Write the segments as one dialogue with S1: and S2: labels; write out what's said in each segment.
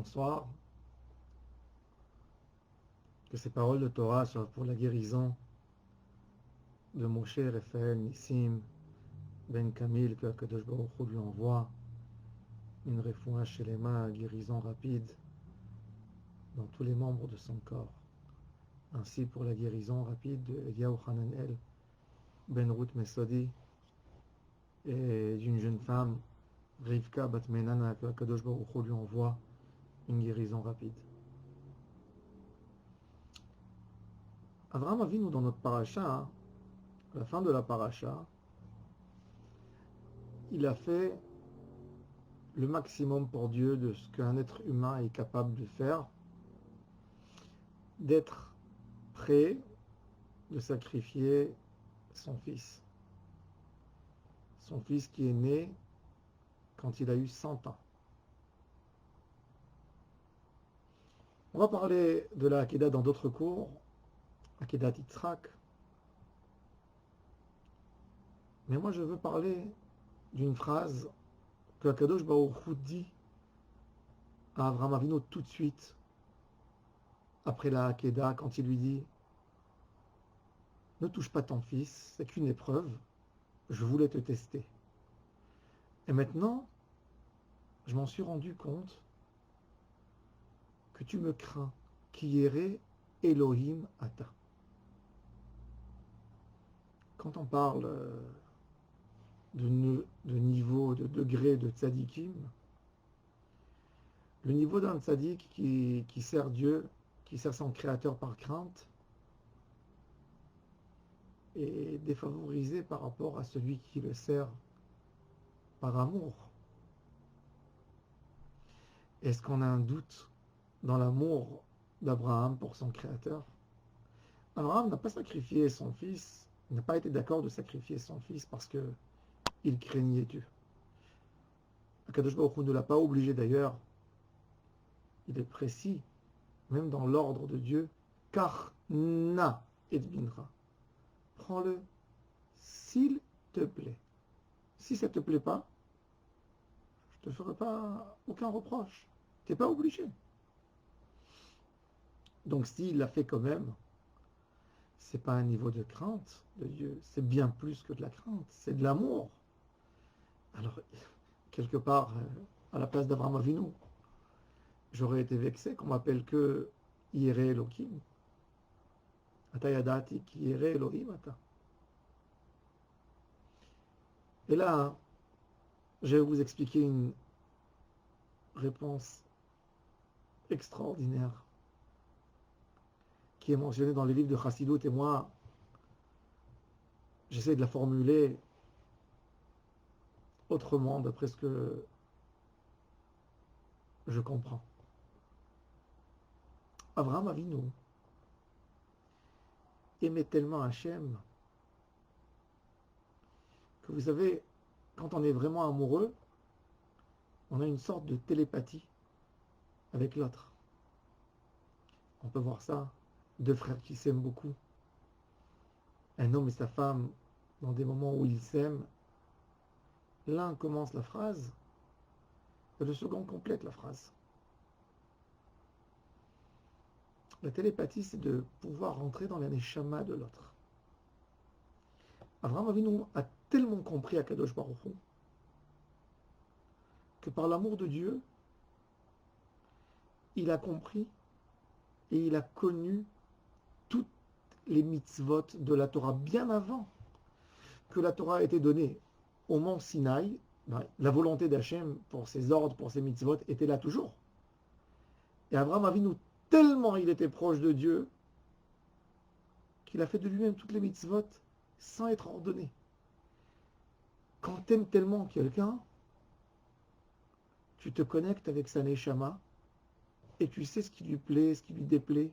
S1: bonsoir. Que ces paroles de Torah soient pour la guérison de Moshe Raphaël Nissim Ben Kamil, que Kadosh Baruch Hu lui envoie une refoua chez les mains, guérison rapide dans tous les membres de son corps. Ainsi pour la guérison rapide de Eliyahu Hananel Ben Ruth Mesodi et d'une jeune femme, Rivka Bat Menana, que Kadosh Baruch Hu lui envoie une guérison rapide. Avraham Avinu, dans notre paracha, à la fin de la paracha, il a fait le maximum pour Dieu de ce qu'un être humain est capable de faire, d'être prêt de sacrifier son fils. Son fils qui est né quand il a eu 100 ans. On va parler de la Hakeda dans d'autres cours, Hakedat Yitzhak. Mais moi je veux parler d'une phrase que Akadosh Baruch Hu dit à Avraham Avinu tout de suite après la Hakeda, quand il lui dit: ne touche pas ton fils, c'est qu'une épreuve, je voulais te tester. Et maintenant, je m'en suis rendu compte que tu me crains, qui irait Elohim Ata. Quand on parle de niveau, de degré de tzadikim, le niveau d'un tzadik qui sert Dieu, qui sert son créateur par crainte, est défavorisé par rapport à celui qui le sert par amour. Est-ce qu'on a un doute dans l'amour d'Abraham pour son créateur? Abraham n'a pas sacrifié son fils, il n'a pas été d'accord de sacrifier son fils parce qu'il craignait Dieu. Akadosh Baruch Hu ne l'a pas obligé d'ailleurs. Il est précis, même dans l'ordre de Dieu, car na et binra. Prends-le, s'il te plaît. Si ça ne te plaît pas, je ne te ferai pas aucun reproche. Tu n'es pas obligé. Donc s'il l'a fait quand même, c'est pas un niveau de crainte de Dieu, c'est bien plus que de la crainte, c'est de l'amour. Alors, quelque part, à la place d'Abraham Avinu, j'aurais été vexé qu'on m'appelle que Yireh Elohim. Ata yadati ki Yireh Elohim ata. Et là, je vais vous expliquer une réponse extraordinaire qui est mentionnée dans les livres de Chassidut, et moi, j'essaie de la formuler autrement d'après ce que je comprends. Abraham Avinu aimait tellement Hachem que vous savez, quand on est vraiment amoureux, on a une sorte de télépathie avec l'autre. On peut voir ça, deux frères qui s'aiment beaucoup. Un homme et sa femme, dans des moments où ils s'aiment, l'un commence la phrase et le second complète la phrase. La télépathie, c'est de pouvoir rentrer dans la neshama de l'autre. Abraham Avinu a tellement compris Akadosh Baruch Hu que par l'amour de Dieu, il a compris et il a connu toutes les mitzvot de la Torah bien avant que la Torah a été donnée au mont Sinaï. La volonté d'Hachem pour ses ordres, pour ses mitzvot était là toujours. Et Abraham Avinu, tellement il était proche de Dieu qu'il a fait de lui-même toutes les mitzvot sans être ordonné. Quand tu aimes tellement quelqu'un, tu te connectes avec sa neshama et tu sais ce qui lui plaît, ce qui lui déplaît.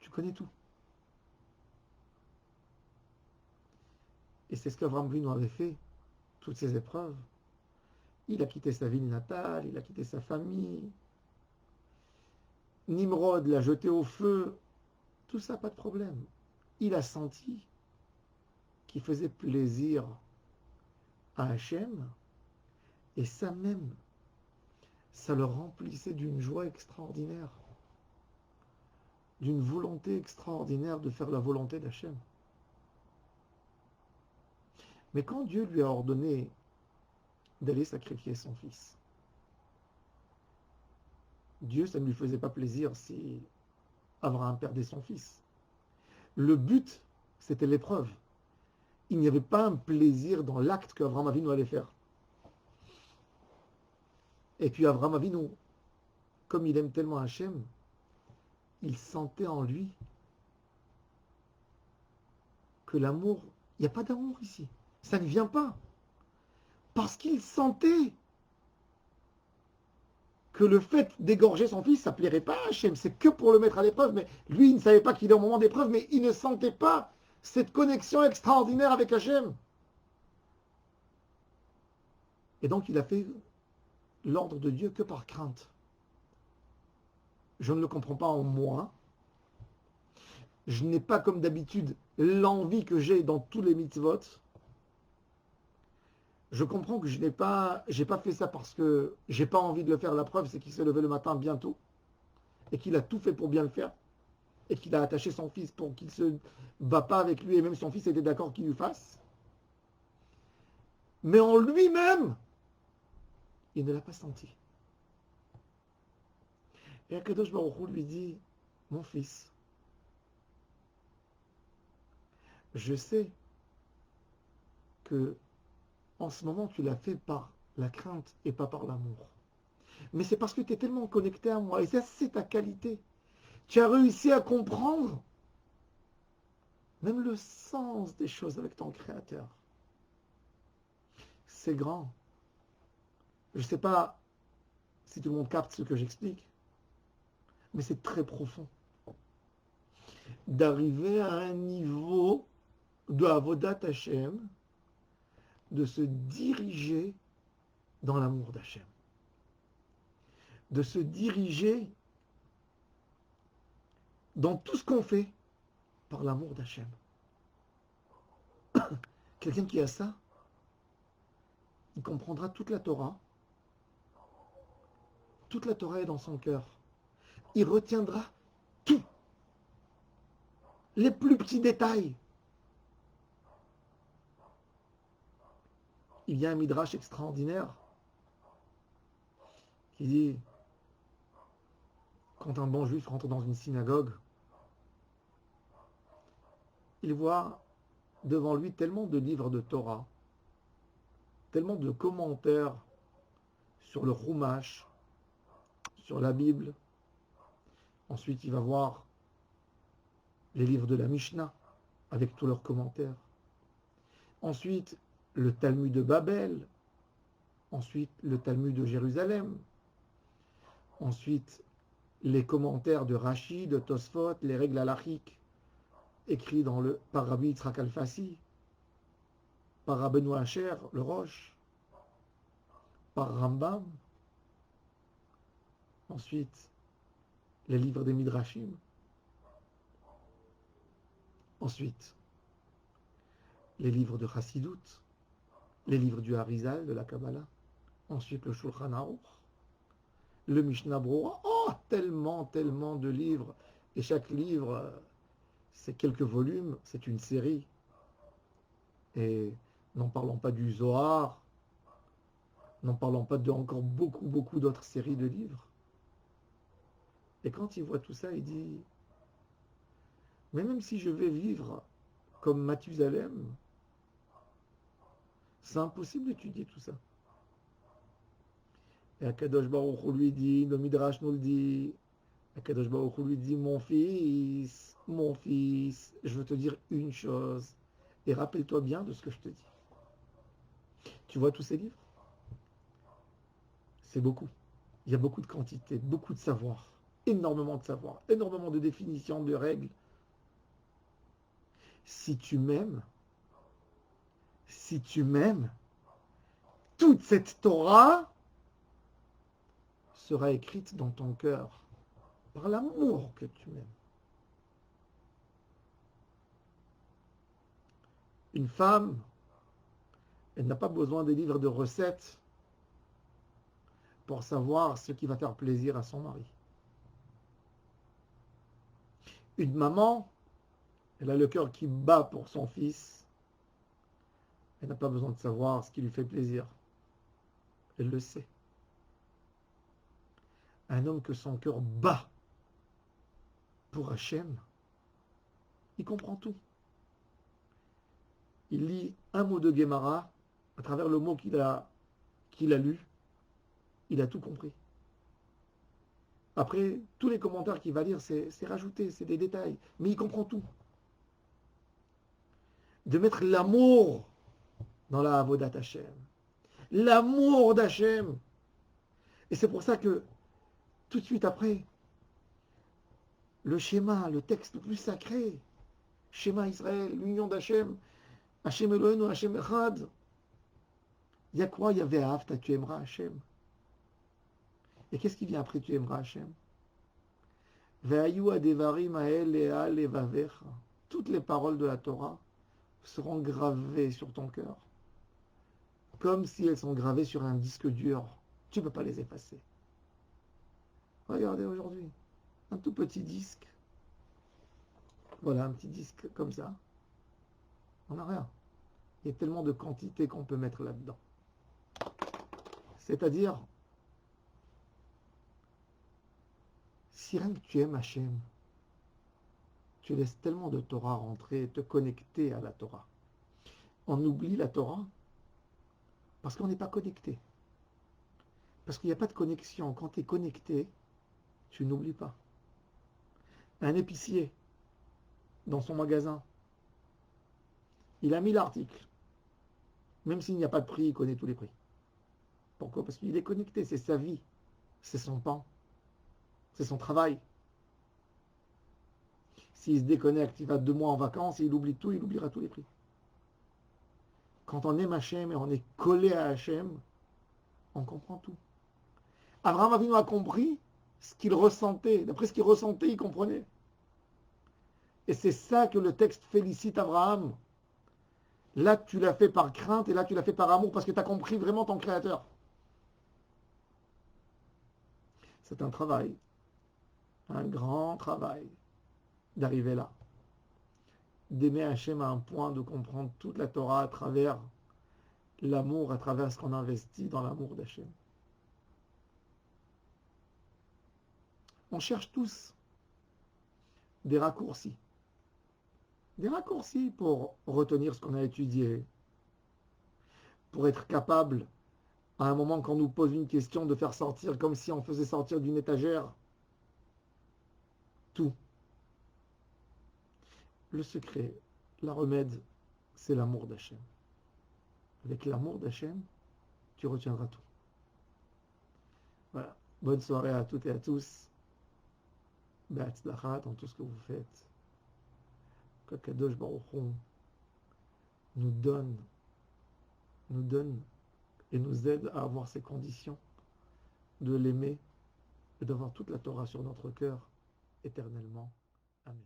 S1: Tu connais tout. Et c'est ce qu'Abraham Avinu avait fait, toutes ces épreuves. Il a quitté sa ville natale, il a quitté sa famille. Nimrod l'a jeté au feu. Tout ça, pas de problème. Il a senti qu'il faisait plaisir à Hachem, et ça même, ça le remplissait d'une joie extraordinaire, d'une volonté extraordinaire de faire la volonté d'Hachem. Mais quand Dieu lui a ordonné d'aller sacrifier son fils, Dieu, ça ne lui faisait pas plaisir si Abraham perdait son fils. Le but, c'était l'épreuve. Il n'y avait pas un plaisir dans l'acte qu'Abraham Avinu allait faire. Et puis Abraham Avinu, comme il aime tellement Hachem, il sentait en lui que l'amour, il n'y a pas d'amour ici. Ça ne vient pas. Parce qu'il sentait que le fait d'égorger son fils, ça ne plairait pas à Hachem. C'est que pour le mettre à l'épreuve. Mais lui, il ne savait pas qu'il est au moment d'épreuve, mais il ne sentait pas cette connexion extraordinaire avec Hachem. Et donc, il a fait l'ordre de Dieu que par crainte. Je ne le comprends pas en moi. Je n'ai pas, comme d'habitude, l'envie que j'ai dans tous les mitzvot. Je comprends que j'ai pas fait ça parce que j'ai pas envie de le faire. La preuve, c'est qu'il s'est levé le matin bientôt et qu'il a tout fait pour bien le faire et qu'il a attaché son fils pour qu'il se bat pas avec lui et même son fils était d'accord qu'il lui fasse. Mais en lui-même, il ne l'a pas senti. Et Akadosh Baruch Hu lui dit, mon fils, je sais que en ce moment tu l'as fait par la crainte et pas par l'amour. Mais c'est parce que tu es tellement connecté à moi et ça c'est ta qualité. Tu as réussi à comprendre même le sens des choses avec ton Créateur. C'est grand. Je ne sais pas si tout le monde capte ce que j'explique, mais c'est très profond. D'arriver à un niveau de Avodat Hashem, de se diriger dans l'amour d'Hachem. De se diriger dans tout ce qu'on fait par l'amour d'Hachem. Quelqu'un qui a ça, il comprendra toute la Torah. Toute la Torah est dans son cœur. Il retiendra tout. Les plus petits détails. Il y a un midrash extraordinaire qui dit quand un bon juif rentre dans une synagogue, il voit devant lui tellement de livres de Torah, tellement de commentaires sur le Chumash, sur la Bible. Ensuite, il va voir les livres de la Mishnah avec tous leurs commentaires. Ensuite, le Talmud de Babel. Ensuite, le Talmud de Jérusalem. Ensuite, les commentaires de Rashi, de Tosfot, les règles halachiques écrits par Rabbi Yitzhak Alfasi, par Rabbeinu Asher, le Roche, par Rambam. Ensuite, les livres des Midrashim. Ensuite, les livres de Chassidut, les livres du Harizal, de la Kabbalah. Ensuite, le Shulchan Aruch, le Mishnah Brura. Oh, tellement, tellement de livres. Et chaque livre, c'est quelques volumes, c'est une série. Et n'en parlons pas du Zohar, n'en parlons pas de encore beaucoup, beaucoup d'autres séries de livres. Et quand il voit tout ça, il dit, mais même si je vais vivre comme Mathusalem, c'est impossible d'étudier tout ça. Et Akadosh Baruch Hu lui dit, le Midrash nous le dit, Akadosh Baruch Hu lui dit, mon fils, je veux te dire une chose, et rappelle-toi bien de ce que je te dis. Tu vois tous ces livres? C'est beaucoup. Il y a beaucoup de quantité, beaucoup de savoir, énormément de savoir, énormément de définitions, de règles. Si tu m'aimes, toute cette Torah sera écrite dans ton cœur par l'amour que tu m'aimes. Une femme, elle n'a pas besoin des livres de recettes pour savoir ce qui va faire plaisir à son mari. Une maman, elle a le cœur qui bat pour son fils. Elle n'a pas besoin de savoir ce qui lui fait plaisir. Elle le sait. Un homme que son cœur bat pour Hachem, il comprend tout. Il lit un mot de Guémara, à travers le mot qu'il a lu, il a tout compris. Après, tous les commentaires qu'il va lire, c'est rajouté, c'est des détails, mais il comprend tout. De mettre l'amour dans la Avodat Hachem. L'amour d'Hachem. Et c'est pour ça que, tout de suite après, le schéma, le texte le plus sacré, schéma Israël, l'union d'Hachem, Hachem Elohenu, Hachem Echad. Il y a quoi? Il y avait Afta, tu aimeras Hachem. Et qu'est-ce qui vient après tu aimeras Hachem? Toutes les paroles de la Torah seront gravées sur ton cœur, comme si elles sont gravées sur un disque dur. Tu ne peux pas les effacer. Regardez aujourd'hui, un tout petit disque. Voilà, un petit disque comme ça. On n'a rien. Il y a tellement de quantité qu'on peut mettre là-dedans. C'est-à-dire, si rien que tu aimes Hachem, tu laisses tellement de Torah rentrer, te connecter à la Torah. On oublie la Torah parce qu'on n'est pas connecté. Parce qu'il n'y a pas de connexion. Quand tu es connecté, tu n'oublies pas. Un épicier, dans son magasin, il a mis l'article. Même s'il n'y a pas de prix, il connaît tous les prix. Pourquoi? Parce qu'il est connecté, c'est sa vie, c'est son pain, c'est son travail. S'il se déconnecte, il va 2 mois en vacances et il oublie tout, il oubliera tous les prix. Quand on aime Hachem et on est collé à Hachem, on comprend tout. Abraham Avinu a compris ce qu'il ressentait. D'après ce qu'il ressentait, il comprenait. Et c'est ça que le texte félicite Abraham. Là, tu l'as fait par crainte et là, tu l'as fait par amour parce que tu as compris vraiment ton Créateur. C'est un travail, un grand travail d'arriver là. D'aimer Hachem à un point de comprendre toute la Torah à travers l'amour, à travers ce qu'on investit dans l'amour d'Hachem. On cherche tous des raccourcis. Des raccourcis pour retenir ce qu'on a étudié, pour être capable, à un moment qu'on nous pose une question, de faire sortir comme si on faisait sortir d'une étagère tout. Le secret, la remède, c'est l'amour d'Hachem. Avec l'amour d'Hachem, tu retiendras tout. Voilà. Bonne soirée à toutes et à tous. Be'atzlachat dans tout ce que vous faites. Que Kadosh Baruch Hu nous donne et nous aide à avoir ces conditions de l'aimer et d'avoir toute la Torah sur notre cœur éternellement. Amen.